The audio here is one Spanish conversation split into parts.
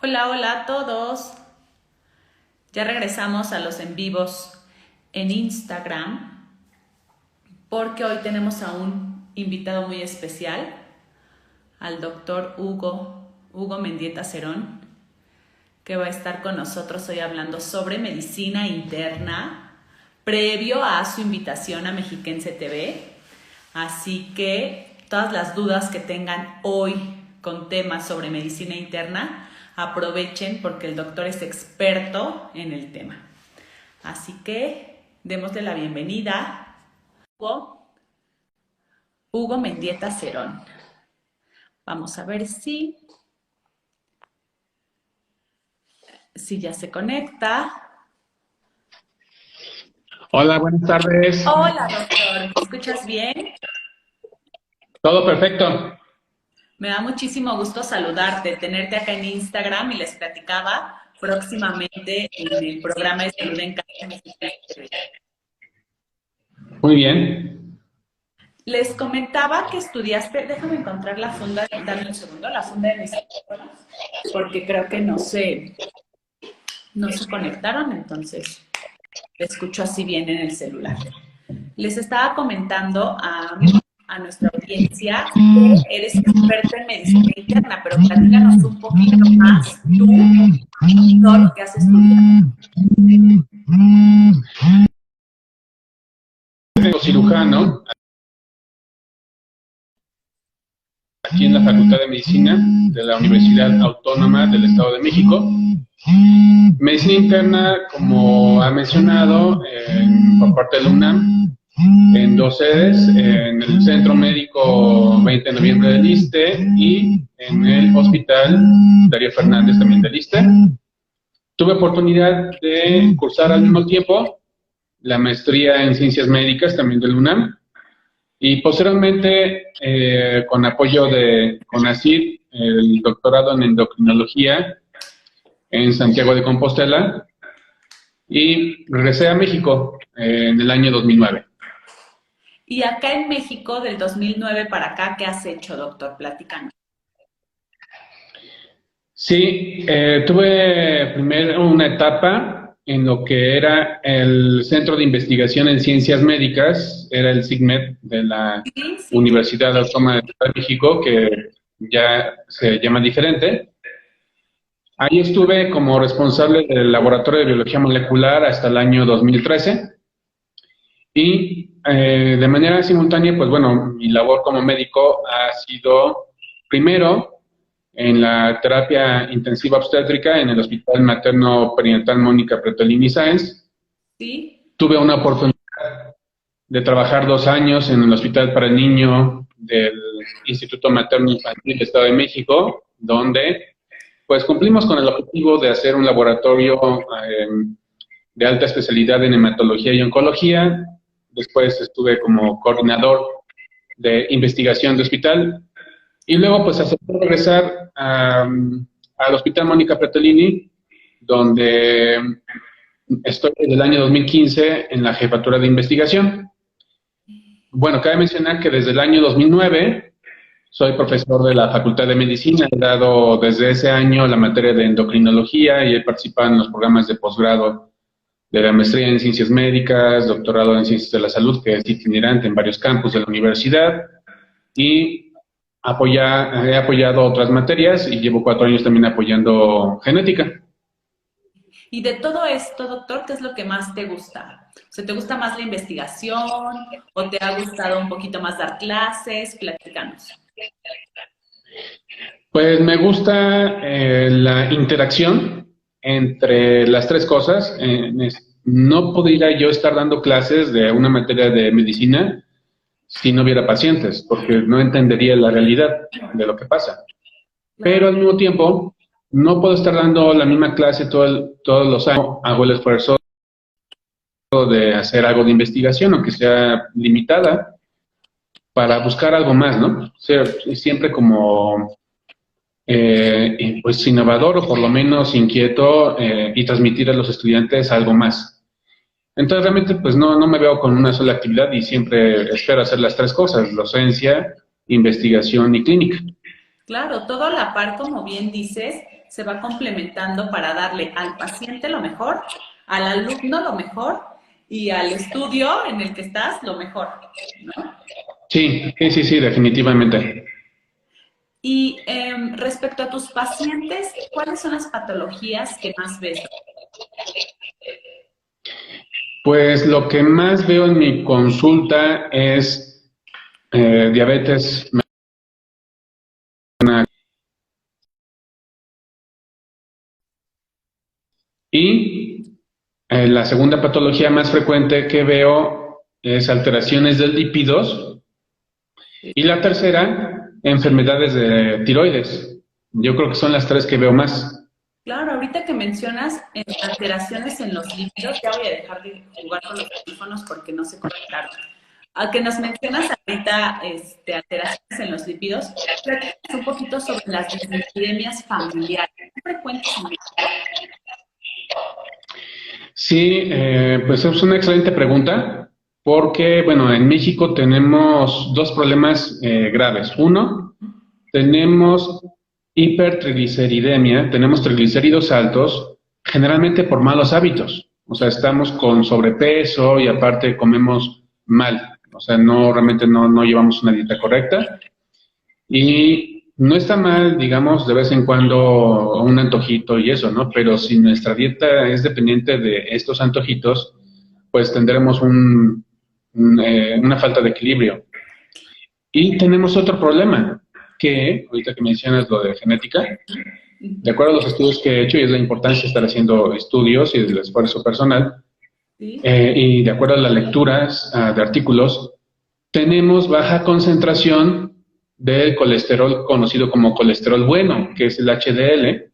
Hola, hola a todos. Ya regresamos a los en vivos en Instagram porque hoy tenemos a un invitado muy especial, al doctor Hugo Mendieta Cerón, que va a estar con nosotros hoy hablando sobre medicina interna, previo a su invitación a Mexiquense TV. Así que todas las dudas que tengan hoy con temas sobre medicina interna, aprovechen porque el doctor es experto en el tema. Así que démosle la bienvenida a Hugo Mendieta Cerón. Vamos a ver si ya se conecta. Hola, buenas tardes. Hola, doctor. ¿Me escuchas bien? Todo perfecto. Me da muchísimo gusto saludarte, tenerte acá en Instagram y les platicaba próximamente en el programa de salud en casa Mexicana. Muy bien. Les comentaba que estudiaste, déjame encontrar la funda, dame un segundo, la funda de mis audífonos, porque creo que no se conectaron, entonces te escucho así bien en el celular. Les estaba comentando a nuestra audiencia que eres experto en medicina interna, pero platícanos un poquito más tú y todo lo que has estudiado. Soy cirujano aquí en la Facultad de Medicina de la Universidad Autónoma del Estado de México. Medicina interna, como ha mencionado, por parte de la UNAM, en dos sedes, en el Centro Médico 20 de Noviembre del ISSSTE y en el Hospital Darío Fernández también del ISSSTE. Tuve oportunidad de cursar al mismo tiempo la maestría en Ciencias Médicas también del UNAM y posteriormente con apoyo de CONACYT, el doctorado en endocrinología en Santiago de Compostela y regresé a México en el año 2009. Y acá en México, del 2009 para acá, ¿qué has hecho, doctor? Platícanos. Sí, tuve primero una etapa en lo que era el Centro de Investigación en Ciencias Médicas, era el CIGMED de la Sí, sí, claro. Universidad Autónoma de México, que ya se llama diferente. Ahí estuve como responsable del Laboratorio de Biología Molecular hasta el año 2013 y de manera simultánea, pues bueno, mi labor como médico ha sido primero en la terapia intensiva obstétrica en el Hospital Materno Perinatal Mónica Pretolini Sáenz. Sí. Tuve una oportunidad de trabajar 2 años en el Hospital para el Niño del Instituto Materno Infantil del Estado de México, donde pues cumplimos con el objetivo de hacer un laboratorio de alta especialidad en hematología y oncología. Después estuve como coordinador de investigación de hospital y luego pues acepté regresar al Hospital Mónica Pretolini, donde estoy desde el año 2015 en la jefatura de investigación. Bueno, cabe mencionar que desde el año 2009 soy profesor de la Facultad de Medicina, he dado desde ese año la materia de endocrinología y he participado en los programas de posgrado de la maestría en ciencias médicas, doctorado en ciencias de la salud, que es itinerante en varios campus de la universidad, y he apoyado otras materias y llevo 4 años también apoyando genética. Y de todo esto, doctor, ¿qué es lo que más te gusta? O sea, ¿te gusta más la investigación o te ha gustado un poquito más dar clases? Platícanos. Pues me gusta la interacción entre las tres cosas. No podría yo estar dando clases de una materia de medicina si no hubiera pacientes, porque no entendería la realidad de lo que pasa. Pero Claro. al mismo tiempo, no puedo estar dando la misma clase todos los años. Hago el esfuerzo de hacer algo de investigación, aunque sea limitada, para buscar algo más, ¿no? O sea, siempre como pues innovador o por lo menos inquieto y transmitir a los estudiantes algo más. Entonces realmente pues no me veo con una sola actividad y siempre espero hacer las tres cosas, docencia, investigación y clínica. Claro, todo a la par, como bien dices, se va complementando para darle al paciente lo mejor, al alumno lo mejor y al estudio en el que estás lo mejor, ¿no? Sí, sí, sí, sí, definitivamente. Y respecto a tus pacientes, ¿cuáles son las patologías que más ves? Pues lo que más veo en mi consulta es diabetes y la segunda patología más frecuente que veo es alteraciones de lípidos y la tercera, enfermedades de tiroides. Yo creo que son las tres que veo más. Claro, ahorita que mencionas alteraciones en los lípidos, ya voy a dejar de jugar con los teléfonos porque no se conectaron. A que nos mencionas ahorita alteraciones en los lípidos, platícanos un poquito sobre las dislipidemias familiares. ¿Son frecuentes en México? Sí, pues es una excelente pregunta porque, bueno, en México tenemos dos problemas graves. Uno, tenemos hipertrigliceridemia, tenemos triglicéridos altos, generalmente por malos hábitos. O sea, estamos con sobrepeso y aparte comemos mal. O sea, no realmente no llevamos una dieta correcta. Y no está mal, digamos, de vez en cuando un antojito y eso, ¿no? Pero si nuestra dieta es dependiente de estos antojitos, pues tendremos una falta de equilibrio. Y tenemos otro problema, que ahorita que mencionas lo de genética, de acuerdo a los estudios que he hecho, y es la importancia de estar haciendo estudios y el esfuerzo personal, ¿Sí? y de acuerdo a las lecturas de artículos, tenemos baja concentración del colesterol conocido como colesterol bueno, que es el HDL.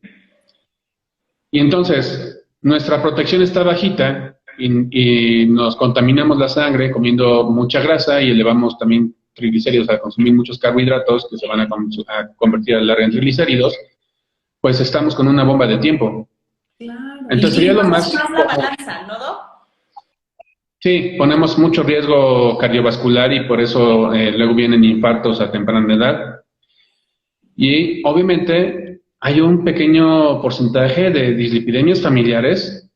Y entonces, nuestra protección está bajita y nos contaminamos la sangre comiendo mucha grasa y elevamos también triglicéridos al consumir muchos carbohidratos que se van a convertir a la larga en triglicéridos, pues estamos con una bomba de tiempo. Claro. Entonces Y sería lo bajamos más... más la balanza, ¿no, Doc? Sí, ponemos mucho riesgo cardiovascular y por eso luego vienen infartos a temprana edad. Y obviamente hay un pequeño porcentaje de dislipidemias familiares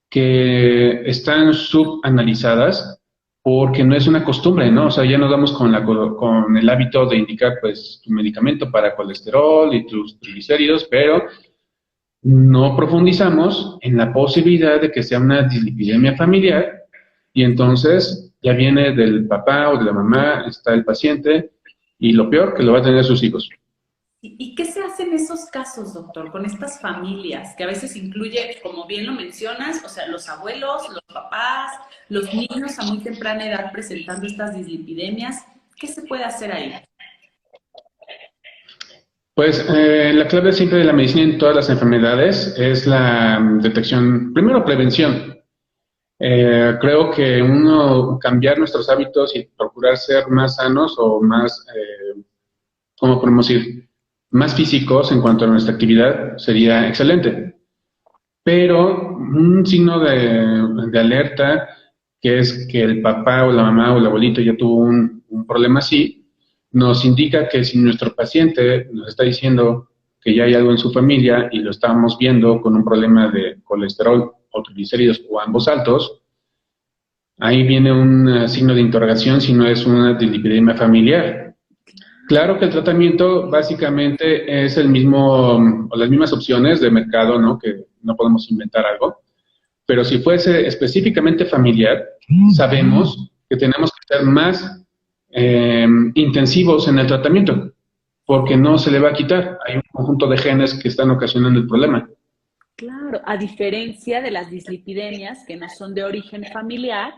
que están subanalizadas porque no es una costumbre, ¿no? O sea, ya nos damos con el hábito de indicar, pues, tu medicamento para colesterol y tus triglicéridos, pero no profundizamos en la posibilidad de que sea una dislipidemia familiar y entonces ya viene del papá o de la mamá, está el paciente y lo peor que lo va a tener sus hijos. ¿Y qué se hace en esos casos, doctor, con estas familias? Que a veces incluye, como bien lo mencionas, o sea, los abuelos, los papás, los niños a muy temprana edad presentando estas dislipidemias. ¿Qué se puede hacer ahí? Pues la clave siempre de la medicina en todas las enfermedades es la detección, primero prevención. Creo que uno cambiar nuestros hábitos y procurar ser más sanos o más, ¿cómo podemos decir? Más físicos en cuanto a nuestra actividad sería excelente. Pero un signo de alerta, que es que el papá o la mamá o el abuelito ya tuvo un problema así, nos indica que si nuestro paciente nos está diciendo que ya hay algo en su familia y lo estamos viendo con un problema de colesterol o triglicéridos o ambos altos, ahí viene un signo de interrogación si no es una dislipidemia familiar. Claro que el tratamiento básicamente es el mismo, o las mismas opciones de mercado, ¿no? Que no podemos inventar algo. Pero si fuese específicamente familiar, sabemos que tenemos que ser más intensivos en el tratamiento, porque no se le va a quitar. Hay un conjunto de genes que están ocasionando el problema. Claro, a diferencia de las dislipidemias que no son de origen familiar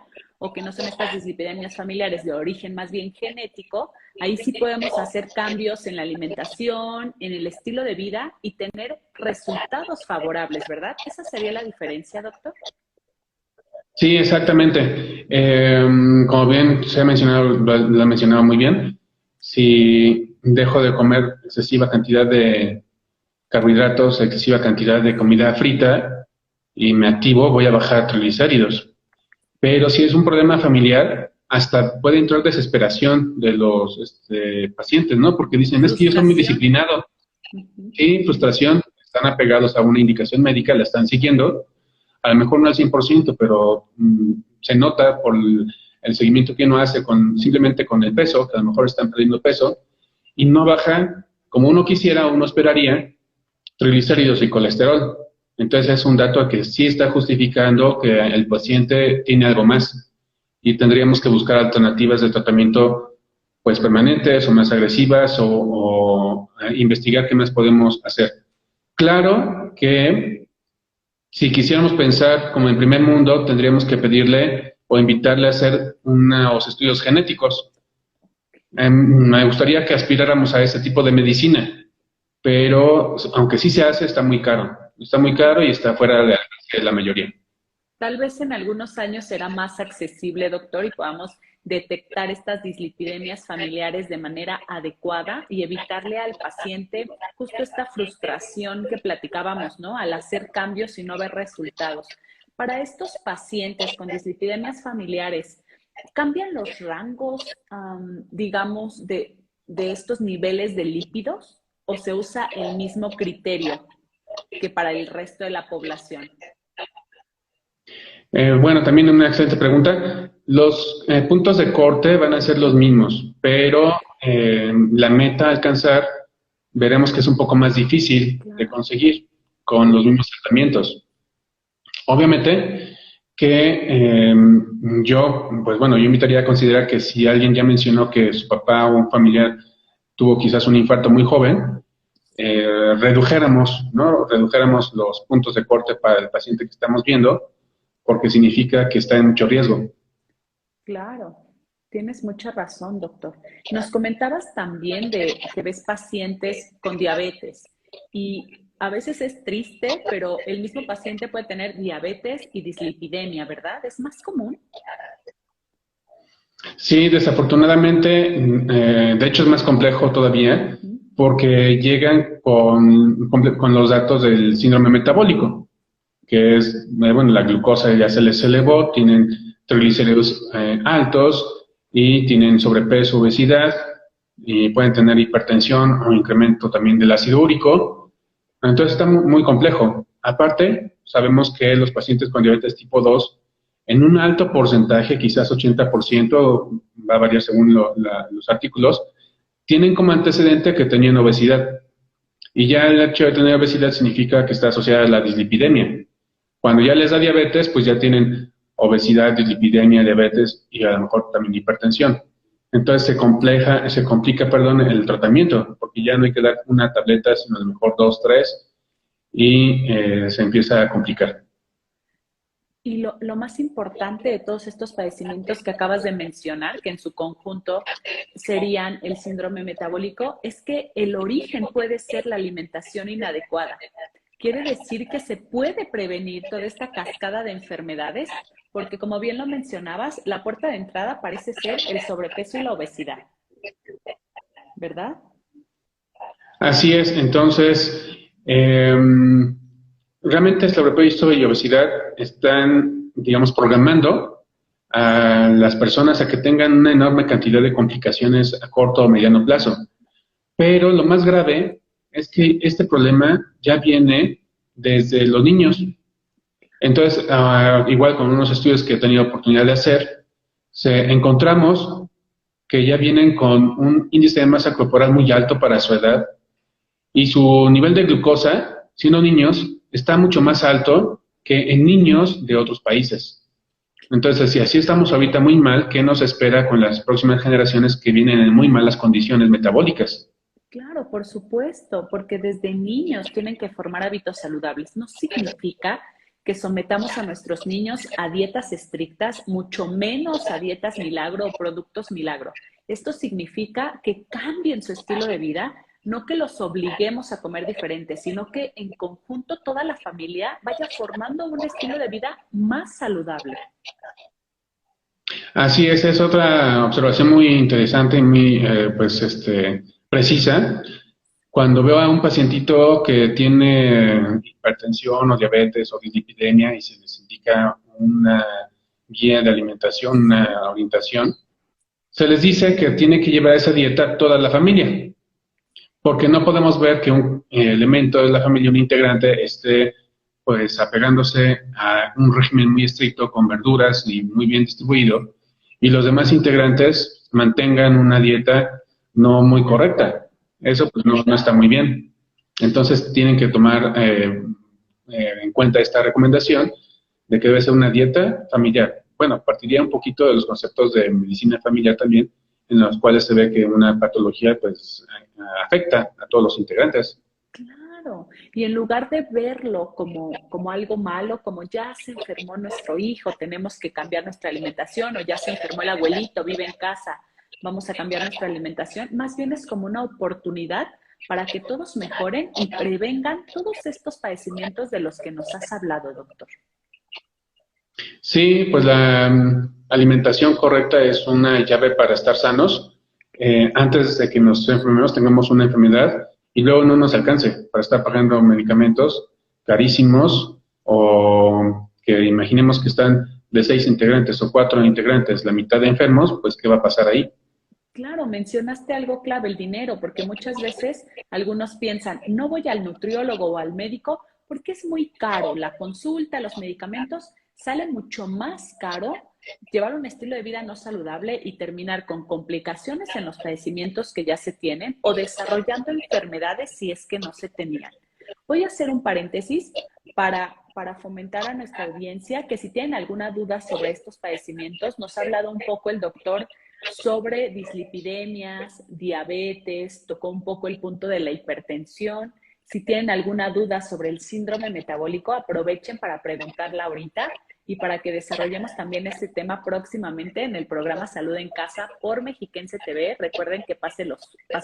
o que no son estas dislipidemias familiares de origen más bien genético, ahí sí podemos hacer cambios en la alimentación, en el estilo de vida y tener resultados favorables, ¿verdad? Esa sería la diferencia, doctor. Sí, exactamente. Como bien se ha mencionado, lo ha mencionado muy bien, si dejo de comer excesiva cantidad de carbohidratos, excesiva cantidad de comida frita y me activo, voy a bajar triglicéridos. Pero si es un problema familiar, hasta puede entrar desesperación de los pacientes, ¿no? Porque dicen, es que yo soy muy Frustración. disciplinado. Uh -huh. Sí, frustración. están apegados a una indicación médica, la están siguiendo, a lo mejor no al 100%, pero se nota por el seguimiento que uno hace simplemente con el peso, que a lo mejor están perdiendo peso, y no bajan como uno quisiera o uno esperaría triglicéridos y colesterol. Entonces es un dato que sí está justificando que el paciente tiene algo más y tendríamos que buscar alternativas de tratamiento pues permanentes o más agresivas o investigar qué más podemos hacer. Claro que si quisiéramos pensar como en primer mundo, tendríamos que pedirle o invitarle a hacer unos estudios genéticos. Me gustaría que aspiráramos a ese tipo de medicina, pero aunque sí se hace, está muy caro. Está muy caro y está fuera de alcance de la mayoría. Tal vez en algunos años será más accesible, doctor, y podamos detectar estas dislipidemias familiares de manera adecuada y evitarle al paciente justo esta frustración que platicábamos, ¿no? Al hacer cambios y no ver resultados. Para estos pacientes con dislipidemias familiares, ¿cambian los rangos, digamos, de estos niveles de lípidos o se usa el mismo criterio que para el resto de la población? Bueno, también una excelente pregunta. Los puntos de corte van a ser los mismos, pero la meta a alcanzar veremos que es un poco más difícil de conseguir con los mismos tratamientos. Obviamente que pues bueno, yo invitaría a considerar que si alguien ya mencionó que su papá o un familiar tuvo quizás un infarto muy joven, redujéramos, ¿no? Redujéramos los puntos de corte para el paciente que estamos viendo, porque significa que está en mucho riesgo. Claro, tienes mucha razón, doctor. Nos comentabas también de que ves pacientes con diabetes y a veces es triste, pero el mismo paciente puede tener diabetes y dislipidemia, ¿verdad? ¿Es más común? Sí, desafortunadamente, de hecho es más complejo todavía, porque llegan con los datos del síndrome metabólico, que es, bueno, la glucosa ya se les elevó, tienen triglicéridos altos y tienen sobrepeso, obesidad, y pueden tener hipertensión o incremento también del ácido úrico. Entonces está muy complejo. Aparte, sabemos que los pacientes con diabetes tipo 2, en un alto porcentaje, quizás 80%, va a variar según los artículos, tienen como antecedente que tenían obesidad. Y ya el hecho de tener obesidad significa que está asociada a la dislipidemia. Cuando ya les da diabetes, pues ya tienen obesidad, dislipidemia, diabetes y a lo mejor también hipertensión. Entonces se complica, el tratamiento, porque ya no hay que dar una tableta, sino a lo mejor dos, tres, y se empieza a complicar. Y lo más importante de todos estos padecimientos que acabas de mencionar, que en su conjunto serían el síndrome metabólico, es que el origen puede ser la alimentación inadecuada. Quiere decir que se puede prevenir toda esta cascada de enfermedades, porque como bien lo mencionabas, la puerta de entrada parece ser el sobrepeso y la obesidad, ¿verdad? Así es, entonces, realmente el sobrepeso y obesidad están, digamos, programando a las personas a que tengan una enorme cantidad de complicaciones a corto o mediano plazo. Pero lo más grave es que este problema ya viene desde los niños. Entonces, igual con unos estudios que he tenido oportunidad de hacer, encontramos que ya vienen con un índice de masa corporal muy alto para su edad y su nivel de glucosa, siendo niños, está mucho más alto que en niños de otros países. Entonces, si así estamos ahorita muy mal, ¿qué nos espera con las próximas generaciones que vienen en muy malas condiciones metabólicas? Claro, por supuesto, porque desde niños tienen que formar hábitos saludables. No significa que sometamos a nuestros niños a dietas estrictas, mucho menos a dietas milagro o productos milagro. Esto significa que cambien su estilo de vida, no que los obliguemos a comer diferente, sino que en conjunto toda la familia vaya formando un estilo de vida más saludable. Así es otra observación muy interesante y muy precisa. Cuando veo a un pacientito que tiene hipertensión o diabetes o dislipidemia y se les indica una guía de alimentación, una orientación, se les dice que tiene que llevar esa dieta toda la familia. porque no podemos ver que un elemento de la familia, un integrante, esté pues apegándose a un régimen muy estricto con verduras y muy bien distribuido, y los demás integrantes mantengan una dieta no muy correcta. Eso pues no está muy bien. Entonces tienen que tomar en cuenta esta recomendación de que debe ser una dieta familiar. Bueno, partiría un poquito de los conceptos de medicina familiar también, en los cuales se ve que una patología pues afecta a todos los integrantes. Claro, y en lugar de verlo como algo malo, como ya se enfermó nuestro hijo, tenemos que cambiar nuestra alimentación, o ya se enfermó el abuelito, vive en casa, vamos a cambiar nuestra alimentación, más bien es como una oportunidad para que todos mejoren y prevengan todos estos padecimientos de los que nos has hablado, doctor. Sí, pues la alimentación correcta es una llave para estar sanos. Antes de que nos enfermemos, tengamos una enfermedad y luego no nos alcance para estar pagando medicamentos carísimos o que imaginemos que están de 6 integrantes o 4 integrantes, la mitad de enfermos, pues ¿qué va a pasar ahí? Claro, mencionaste algo clave, el dinero, porque muchas veces algunos piensan, no voy al nutriólogo o al médico porque es muy caro. La consulta, los medicamentos, sale mucho más caro llevar un estilo de vida no saludable y terminar con complicaciones en los padecimientos que ya se tienen o desarrollando enfermedades si es que no se tenían. Voy a hacer un paréntesis para fomentar a nuestra audiencia que si tienen alguna duda sobre estos padecimientos, nos ha hablado un poco el doctor sobre dislipidemias, diabetes, tocó un poco el punto de la hipertensión. Si tienen alguna duda sobre el síndrome metabólico, aprovechen para preguntarla ahorita y para que desarrollemos también este tema próximamente en el programa Salud en Casa por Mexiquense TV. Recuerden que pasa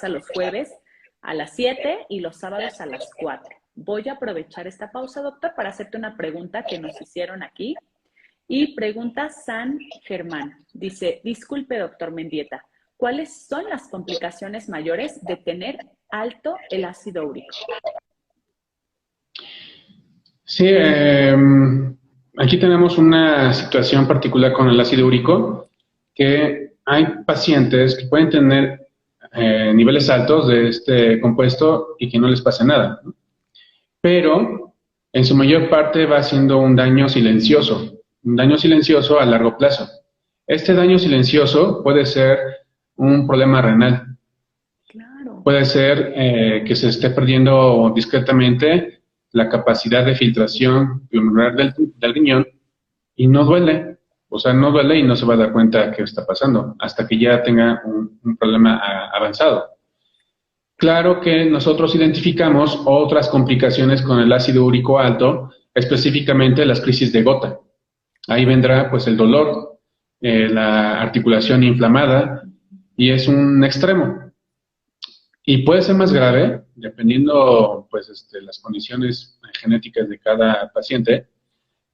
los jueves a las 7 y los sábados a las 4. Voy a aprovechar esta pausa, doctor, para hacerte una pregunta que nos hicieron aquí. Y pregunta San Germán. Dice, disculpe, doctor Mendieta, ¿cuáles son las complicaciones mayores de tener alto el ácido úrico? Sí, aquí tenemos una situación particular con el ácido úrico, que hay pacientes que pueden tener niveles altos de este compuesto y que no les pasa nada, ¿no? Pero en su mayor parte va haciendo un daño silencioso a largo plazo. Este daño silencioso puede ser un problema renal, Claro. puede ser que se esté perdiendo discretamente la capacidad de filtración glomerular del riñón y no duele, o sea, no duele y no se va a dar cuenta qué está pasando hasta que ya tenga un problema avanzado. Claro que nosotros identificamos otras complicaciones con el ácido úrico alto, específicamente las crisis de gota. Ahí vendrá pues el dolor, la articulación inflamada y es un extremo. Y puede ser más grave, dependiendo pues las condiciones genéticas de cada paciente,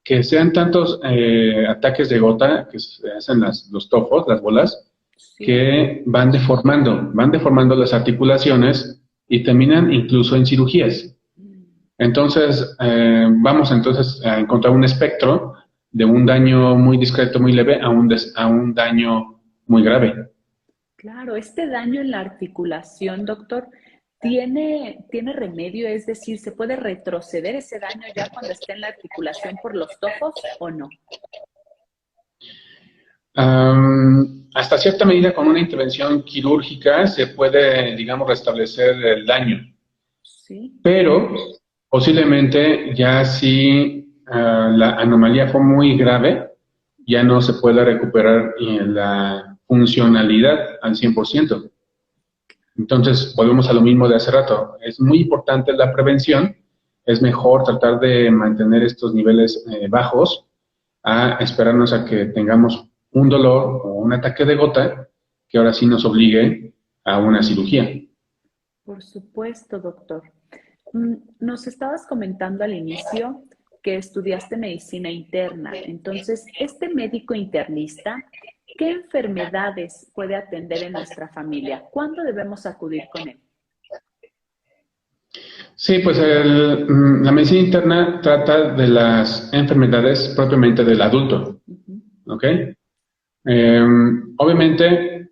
que sean tantos ataques de gota que se hacen los tofos, las bolas, Sí. que van deformando las articulaciones y terminan incluso en cirugías. Entonces, vamos entonces a encontrar un espectro de un daño muy discreto, muy leve, a un daño muy grave. Claro, este daño en la articulación, doctor, ¿tiene remedio? Es decir, ¿se puede retroceder ese daño ya cuando esté en la articulación por los tofos o no? Hasta cierta medida, con una intervención quirúrgica se puede, digamos, restablecer el daño, Sí. pero posiblemente ya si la anomalía fue muy grave, ya no se pueda recuperar la funcionalidad al 100%. Entonces, volvemos a lo mismo de hace rato. Es muy importante la prevención, es mejor tratar de mantener estos niveles bajos a esperarnos a que tengamos un dolor o un ataque de gota que ahora sí nos obligue a una cirugía. Por supuesto, doctor. Nos estabas comentando al inicio que estudiaste medicina interna. Entonces, este médico internista, ¿qué enfermedades puede atender en nuestra familia? ¿Cuándo debemos acudir con él? Sí, pues la medicina interna trata de las enfermedades propiamente del adulto, ¿ok? Obviamente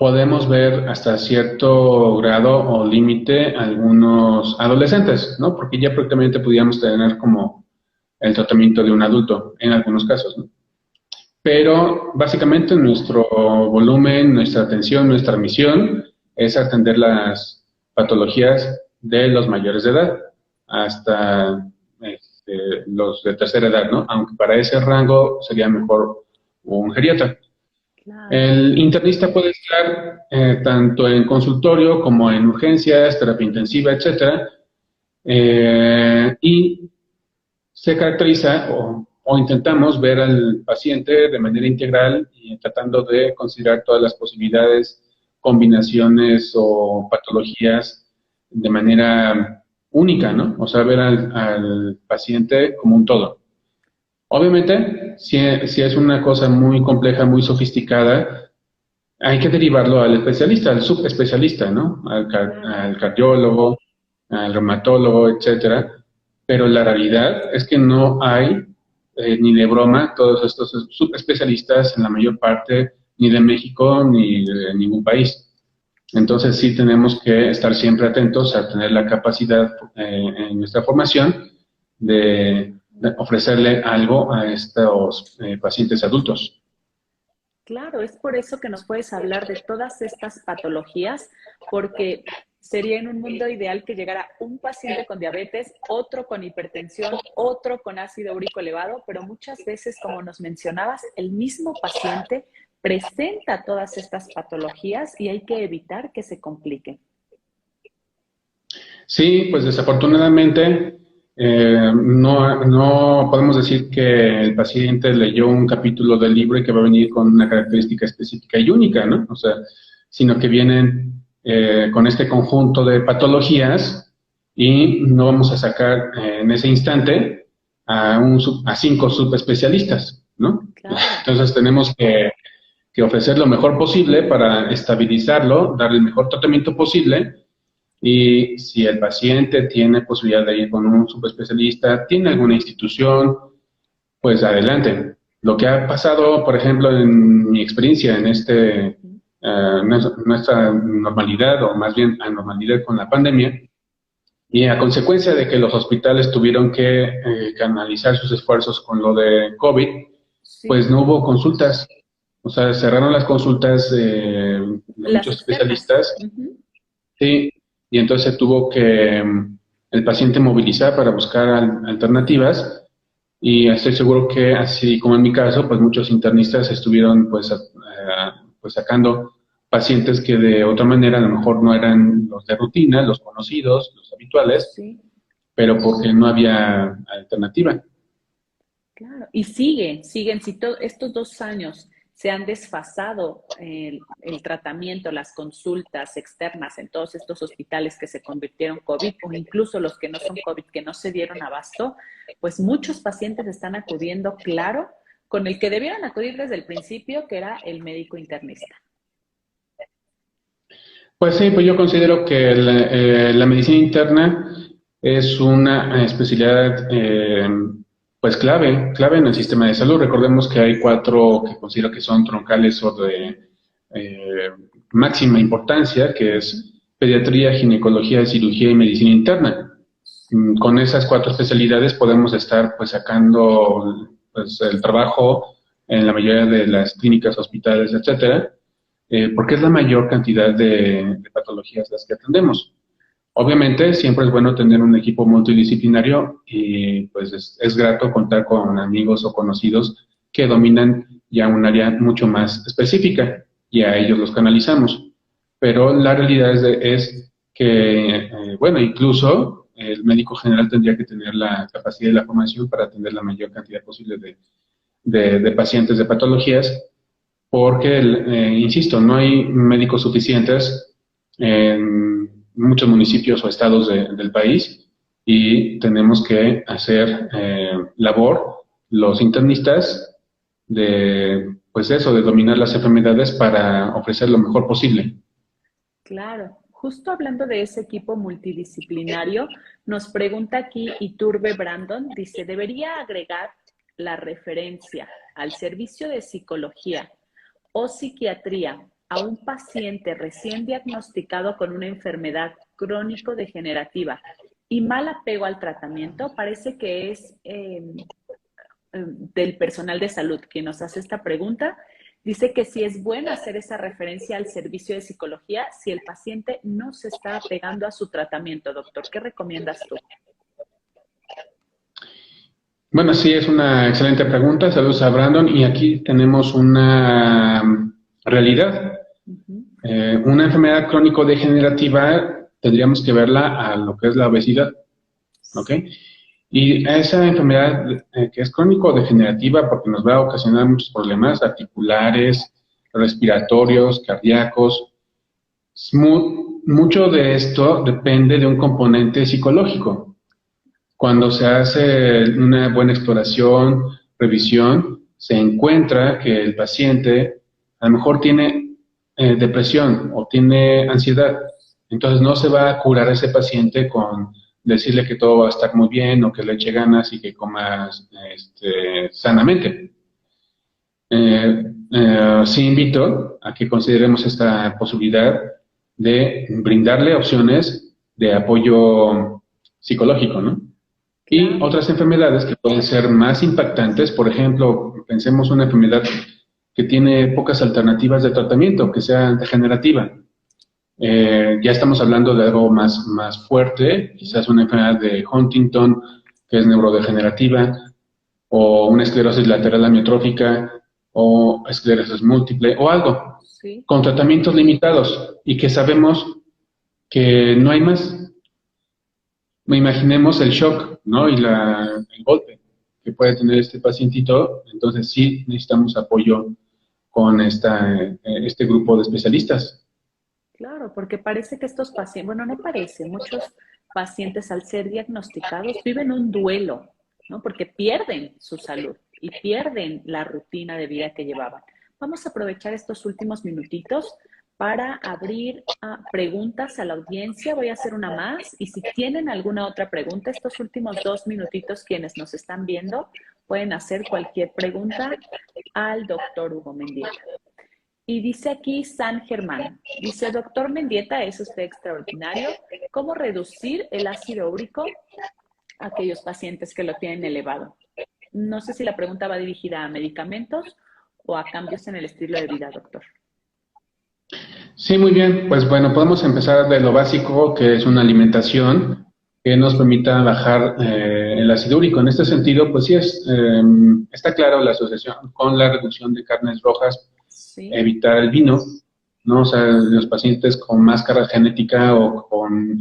podemos ver hasta cierto grado o límite algunos adolescentes, ¿no? Porque ya prácticamente podríamos tener como el tratamiento de un adulto en algunos casos, ¿no? Pero básicamente nuestro volumen, nuestra atención, nuestra misión es atender las patologías de los mayores de edad hasta los de tercera edad, ¿no? Aunque para ese rango sería mejor un geriatra. Claro. El internista puede estar tanto en consultorio como en urgencias, terapia intensiva, etcétera, y se caracteriza o intentamos ver al paciente de manera integral y tratando de considerar todas las posibilidades, combinaciones o patologías de manera única, ¿no? O sea, ver al paciente como un todo. Obviamente, si es una cosa muy compleja, muy sofisticada, hay que derivarlo al especialista, al subespecialista, ¿no? Claro. Al cardiólogo, al reumatólogo, etcétera. Pero la realidad es que no hay, ni de broma, todos estos subespecialistas en la mayor parte, ni de México, ni de ningún país. Entonces sí tenemos que estar siempre atentos a tener la capacidad en nuestra formación de ofrecerle algo a estos pacientes adultos. Claro, es por eso que nos puedes hablar de todas estas patologías, porque sería en un mundo ideal que llegara un paciente con diabetes, otro con hipertensión, otro con ácido úrico elevado, pero muchas veces, como nos mencionabas, el mismo paciente presenta todas estas patologías y hay que evitar que se compliquen. Sí, pues desafortunadamente no podemos decir que el paciente leyó un capítulo del libro y que va a venir con una característica específica y única, ¿no? O sea, sino que vienen con este conjunto de patologías y no vamos a sacar en ese instante a 5 subespecialistas, ¿no? Claro. Entonces tenemos que ofrecer lo mejor posible para estabilizarlo, darle el mejor tratamiento posible y si el paciente tiene posibilidad de ir con un subespecialista, tiene alguna institución, pues adelante. Lo que ha pasado, por ejemplo, en mi experiencia en nuestra normalidad, o más bien anormalidad con la pandemia, y a consecuencia de que los hospitales tuvieron que canalizar sus esfuerzos con lo de COVID, pues Sí, no hubo consultas. O sea, cerraron las consultas de las muchos externas. especialistas. Ujú. Sí, y entonces se tuvo que el paciente movilizar para buscar alternativas y estoy seguro que así como en mi caso, pues muchos internistas estuvieron pues sacando pacientes que de otra manera a lo mejor no eran los de rutina, los conocidos, los habituales, Sí. pero porque no había alternativa. Claro, y siguen, si estos 2 años se han desfasado el tratamiento, las consultas externas en todos estos hospitales que se convirtieron COVID o incluso los que no son COVID, que no se dieron abasto, pues muchos pacientes están acudiendo, claro, con el que debieron acudir desde el principio, que era el médico internista. Pues sí, pues yo considero que la medicina interna es una especialidad pues clave en el sistema de salud. Recordemos que hay 4 que considero que son troncales o de eh, máxima importancia, que Ujú. es pediatría, ginecología, cirugía y medicina interna. Con esas 4 especialidades podemos estar pues sacando pues, el trabajo en la mayoría de las clínicas, hospitales, etcétera, porque es la mayor cantidad de patologías las que atendemos. Obviamente, siempre es bueno tener un equipo multidisciplinario y pues es grato contar con amigos o conocidos que dominan ya un área mucho más específica y a ellos los canalizamos. Pero la realidad es que, bueno, incluso el médico general tendría que tener la capacidad y la formación para atender la mayor cantidad posible de pacientes de patologías porque, insisto, no hay médicos suficientes en muchos municipios o estados del país y tenemos que hacer labor los internistas de, pues eso, de dominar las enfermedades para ofrecer lo mejor posible. Claro, justo hablando de ese equipo multidisciplinario, nos pregunta aquí Iturbe Brandon, dice, ¿debería agregar la referencia al servicio de psicología o psiquiatría a un paciente recién diagnosticado con una enfermedad crónico-degenerativa y mal apego al tratamiento, parece que es del personal de salud quien nos hace esta pregunta. Dice que si es bueno hacer esa referencia al servicio de psicología si el paciente no se está apegando a su tratamiento, doctor. ¿Qué recomiendas tú? Bueno, sí, es una excelente pregunta. Saludos a Brandon. Y aquí tenemos una realidad. Una enfermedad crónico-degenerativa tendríamos que verla a lo que es la obesidad, ¿ok? Y a esa enfermedad que es crónico-degenerativa porque nos va a ocasionar muchos problemas articulares, respiratorios, cardíacos. Mucho de esto depende de un componente psicológico. Cuando se hace una buena exploración, revisión, se encuentra que el paciente a lo mejor tiene depresión o tiene ansiedad. Entonces no se va a curar a ese paciente con decirle que todo va a estar muy bien o que le eche ganas y que coma sanamente. Sí invito a que consideremos esta posibilidad de brindarle opciones de apoyo psicológico, ¿no? Y otras enfermedades que pueden ser más impactantes, por ejemplo, pensemos una enfermedad que tiene pocas alternativas de tratamiento, que sea degenerativa. Ya estamos hablando de algo más fuerte, quizás una enfermedad de Huntington, que es neurodegenerativa, o una esclerosis lateral amiotrófica, o esclerosis múltiple, o algo, Sí. con tratamientos limitados, y que sabemos que no hay más. Imaginemos el shock, ¿no? Y el golpe que puede tener este pacientito. Entonces sí necesitamos apoyo con este grupo de especialistas. Claro, porque parece que estos pacientes, bueno, no parece, muchos pacientes al ser diagnosticados viven un duelo, ¿no? Porque pierden su salud y pierden la rutina de vida que llevaban. Vamos a aprovechar estos últimos minutitos para abrir preguntas a la audiencia. Voy a hacer una más y si tienen alguna otra pregunta, estos últimos 2 minutitos quienes nos están viendo pueden hacer cualquier pregunta al doctor Hugo Mendieta. Y dice aquí San Germán, dice, doctor Mendieta, es usted extraordinario. ¿Cómo reducir el ácido úrico a aquellos pacientes que lo tienen elevado? No sé si la pregunta va dirigida a medicamentos o a cambios en el estilo de vida, doctor. Sí, muy bien. Pues bueno, podemos empezar de lo básico, que es una alimentación que nos permita bajar el ácido úrico. En este sentido, pues sí, está claro la asociación con la reducción de carnes rojas, Sí. evitar el vino, ¿no? O sea, los pacientes con más carga genética o con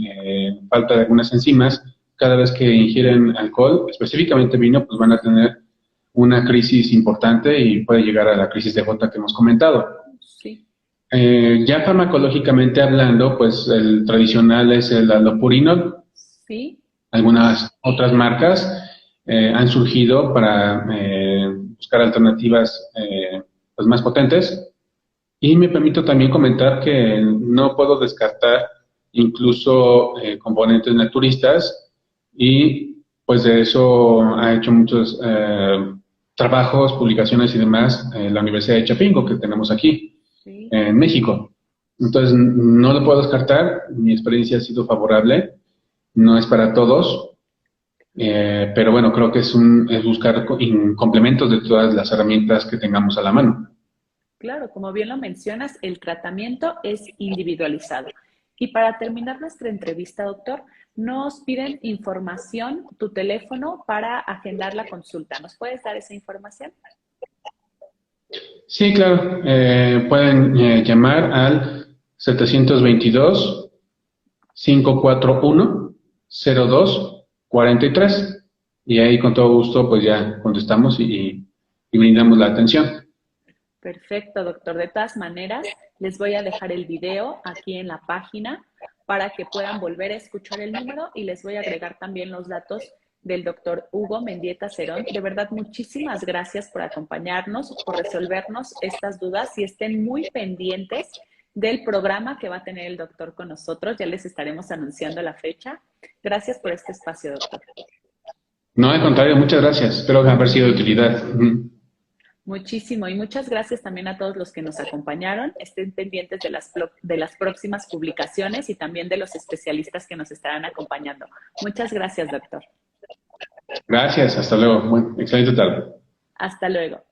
falta de algunas enzimas, cada vez que ingieren alcohol, específicamente vino, pues van a tener una crisis importante y puede llegar a la crisis de gota que hemos comentado. Sí. Ya farmacológicamente hablando, pues el tradicional es el allopurinol. Sí. Algunas otras marcas han surgido para buscar alternativas pues más potentes. Y me permito también comentar que no puedo descartar incluso componentes naturistas y pues de eso ha hecho muchos trabajos, publicaciones y demás la Universidad de Chapingo que tenemos aquí en México. Entonces no lo puedo descartar, mi experiencia ha sido favorable, no es para todos, pero bueno, creo que es buscar complementos de todas las herramientas que tengamos a la mano. Claro, como bien lo mencionas, el tratamiento es individualizado. Y para terminar nuestra entrevista, doctor, nos piden información, tu teléfono para agendar la consulta. ¿Nos puedes dar esa información? Sí, claro. Pueden llamar al 722-541-0243 y ahí con todo gusto pues ya contestamos y brindamos la atención. Perfecto, doctor. De todas maneras, les voy a dejar el video aquí en la página para que puedan volver a escuchar el número y les voy a agregar también los datos del doctor Hugo Mendieta Cerón. De verdad, muchísimas gracias por acompañarnos, por resolvernos estas dudas y estén muy pendientes del programa que va a tener el doctor con nosotros. Ya les estaremos anunciando la fecha. Gracias por este espacio, doctor. No, al contrario, muchas gracias. Espero haber sido de utilidad. Muchísimo y muchas gracias también a todos los que nos acompañaron. Estén pendientes de las próximas publicaciones y también de los especialistas que nos estarán acompañando. Muchas gracias, doctor. Gracias, hasta luego. Excelente tarde. Hasta luego.